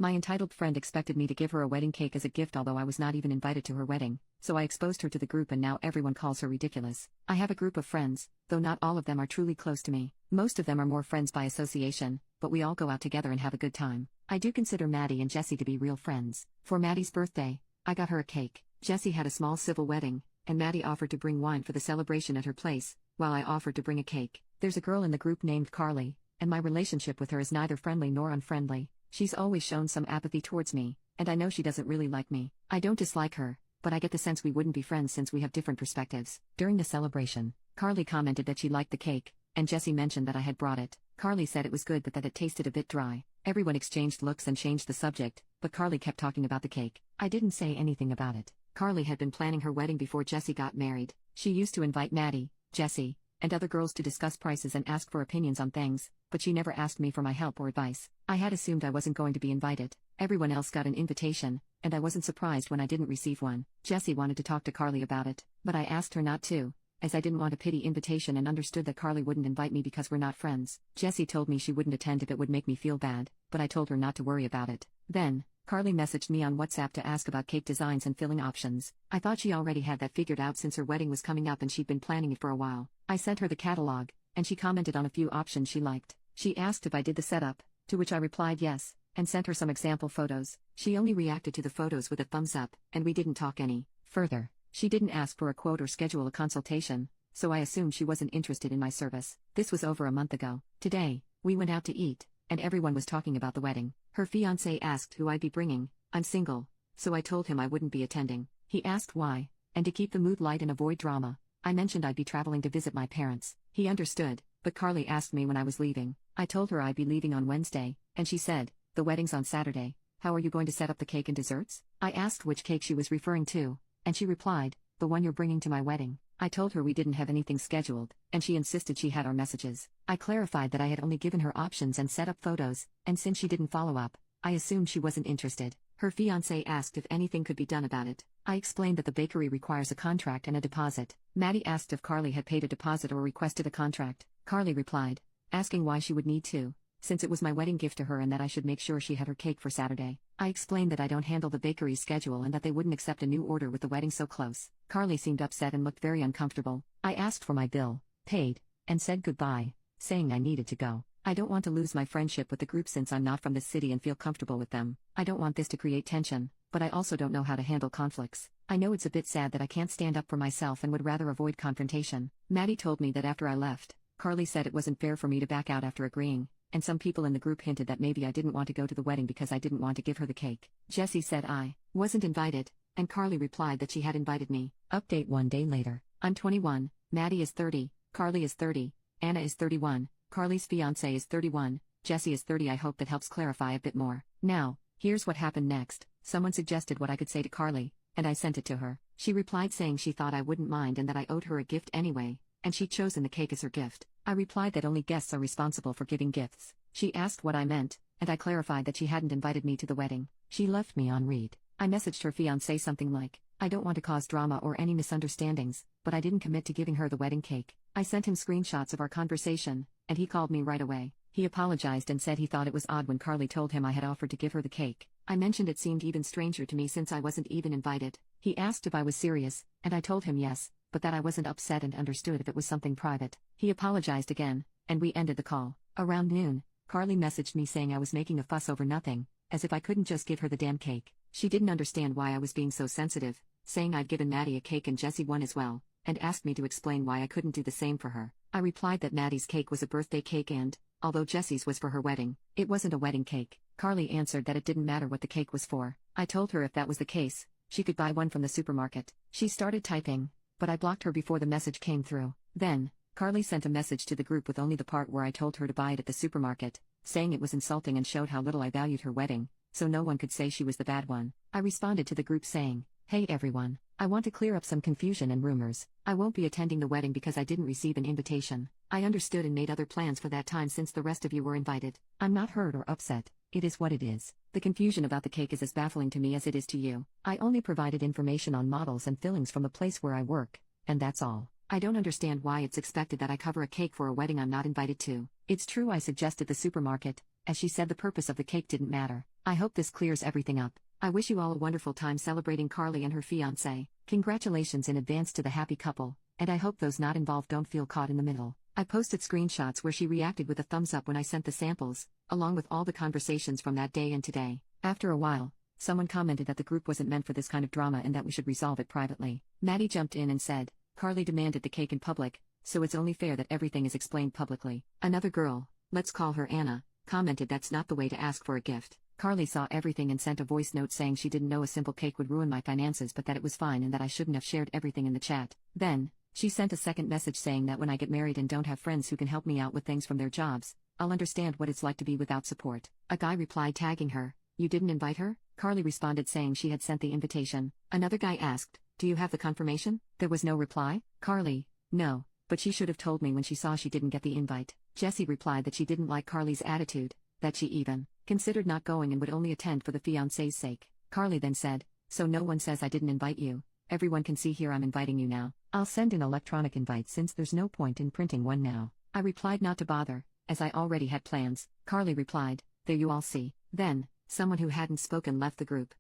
My entitled friend expected me to give her a wedding cake as a gift, although I was not even invited to her wedding, so I exposed her to the group and now everyone calls her ridiculous. I have a group of friends, though not all of them are truly close to me. Most of them are more friends by association, but we all go out together and have a good time. I do consider Maddie and Jessie to be real friends. For Maddie's birthday, I got her a cake. Jessie had a small civil wedding, and Maddie offered to bring wine for the celebration at her place, while I offered to bring a cake. There's a girl in the group named Carly, and my relationship with her is neither friendly nor unfriendly. She's always shown some apathy towards me, and I know she doesn't really like me. I don't dislike her, but I get the sense we wouldn't be friends since we have different perspectives. During the celebration, Carly commented that she liked the cake, and Jessie mentioned that I had brought it. Carly said it was good but that it tasted a bit dry. Everyone exchanged looks and changed the subject, but Carly kept talking about the cake. I didn't say anything about it. Carly had been planning her wedding before Jessie got married. She used to invite Maddie, Jessie, and other girls to discuss prices and ask for opinions on things, but she never asked me for my help or advice. I had assumed I wasn't going to be invited. Everyone else got an invitation, and I wasn't surprised when I didn't receive one. Jessie wanted to talk to Carly about it, but I asked her not to, as I didn't want a pity invitation and understood that Carly wouldn't invite me because we're not friends. Jessie told me she wouldn't attend if it would make me feel bad, but I told her not to worry about it. Then, Carly messaged me on WhatsApp to ask about cake designs and filling options. I thought she already had that figured out since her wedding was coming up and she'd been planning it for a while. I sent her the catalog, and she commented on a few options she liked. She asked if I did the setup, to which I replied yes, and sent her some example photos. She only reacted to the photos with a thumbs up, and we didn't talk any further. She didn't ask for a quote or schedule a consultation, so I assumed she wasn't interested in my service. This was over a month ago. Today, we went out to eat, and everyone was talking about the wedding. Her fiancé asked who I'd be bringing. I'm single, so I told him I wouldn't be attending. He asked why, and to keep the mood light and avoid drama, I mentioned I'd be traveling to visit my parents. He understood, but Carly asked me when I was leaving. I told her I'd be leaving on Wednesday, and she said, "The wedding's on Saturday. How are you going to set up the cake and desserts?" I asked which cake she was referring to, and she replied, "The one you're bringing to my wedding." I told her we didn't have anything scheduled, and she insisted she had our messages. I clarified that I had only given her options and set up photos, and since she didn't follow up, I assumed she wasn't interested. Her fiancé asked if anything could be done about it. I explained that the bakery requires a contract and a deposit. Maddie asked if Carly had paid a deposit or requested a contract. Carly replied, asking why she would need to, since it was my wedding gift to her and that I should make sure she had her cake for Saturday. I explained that I don't handle the bakery's schedule and that they wouldn't accept a new order with the wedding so close. Carly seemed upset and looked very uncomfortable. I asked for my bill, paid, and said goodbye, saying I needed to go. I don't want to lose my friendship with the group since I'm not from this city and feel comfortable with them. I don't want this to create tension, but I also don't know how to handle conflicts. I know it's a bit sad that I can't stand up for myself and would rather avoid confrontation. Maddie told me that after I left, Carly said it wasn't fair for me to back out after agreeing, and some people in the group hinted that maybe I didn't want to go to the wedding because I didn't want to give her the cake. Jessie said I wasn't invited, and Carly replied that she had invited me. Update 1 day later. I'm 21, Maddie is 30, Carly is 30, Anna is 31, Carly's fiancé is 31, Jessie is 30. I hope that helps clarify a bit more. Now, here's what happened next. Someone suggested what I could say to Carly, and I sent it to her. She replied saying she thought I wouldn't mind and that I owed her a gift anyway, and she'd chosen the cake as her gift. I replied that only guests are responsible for giving gifts. She asked what I meant, and I clarified that she hadn't invited me to the wedding. She left me on read. I messaged her fiancé something like, "I don't want to cause drama or any misunderstandings, but I didn't commit to giving her the wedding cake." I sent him screenshots of our conversation, and he called me right away. He apologized and said he thought it was odd when Carly told him I had offered to give her the cake. I mentioned it seemed even stranger to me since I wasn't even invited. He asked if I was serious, and I told him yes, but that I wasn't upset and understood if it was something private. He apologized again, and we ended the call. Around noon, Carly messaged me saying I was making a fuss over nothing, as if I couldn't just give her the damn cake. She didn't understand why I was being so sensitive, saying I'd given Maddie a cake and Jessie one as well, and asked me to explain why I couldn't do the same for her. I replied that Maddie's cake was a birthday cake and, although Jessie's was for her wedding, it wasn't a wedding cake. Carly answered that it didn't matter what the cake was for. I told her if that was the case, she could buy one from the supermarket. She started typing, but I blocked her before the message came through. Then, Carly sent a message to the group with only the part where I told her to buy it at the supermarket, saying it was insulting and showed how little I valued her wedding, so no one could say she was the bad one. I responded to the group saying, "Hey everyone, I want to clear up some confusion and rumors. I won't be attending the wedding because I didn't receive an invitation. I understood and made other plans for that time since the rest of you were invited. I'm not hurt or upset. It is what it is. The confusion about the cake is as baffling to me as it is to you. I only provided information on models and fillings from the place where I work, and that's all. I don't understand why it's expected that I cover a cake for a wedding I'm not invited to." It's true I suggested the supermarket, as she said the purpose of the cake didn't matter. I hope this clears everything up. I wish you all a wonderful time celebrating Carly and her fiancé. Congratulations in advance to the happy couple, and I hope those not involved don't feel caught in the middle. I posted screenshots where she reacted with a thumbs up when I sent the samples, along with all the conversations from that day and today. After a while, someone commented that the group wasn't meant for this kind of drama and that we should resolve it privately. Maddie jumped in and said, Carly demanded the cake in public, so it's only fair that everything is explained publicly. Another girl, let's call her Anna, commented that's not the way to ask for a gift. Carly saw everything and sent a voice note saying she didn't know a simple cake would ruin my finances but that it was fine and that I shouldn't have shared everything in the chat. Then, she sent a second message saying that when I get married and don't have friends who can help me out with things from their jobs, I'll understand what it's like to be without support. A guy replied tagging her, "You didn't invite her?" Carly responded saying she had sent the invitation. Another guy asked, "Do you have the confirmation?" There was no reply. Carly, "No, but she should have told me when she saw she didn't get the invite." Jessie replied that she didn't like Carly's attitude, that she even considered not going and would only attend for the fiancé's sake. Carly then said, "So no one says I didn't invite you. Everyone can see here I'm inviting you now. I'll send an electronic invite since there's no point in printing one now." I replied not to bother, as I already had plans. Carly replied, "There you all see." Then, someone who hadn't spoken left the group.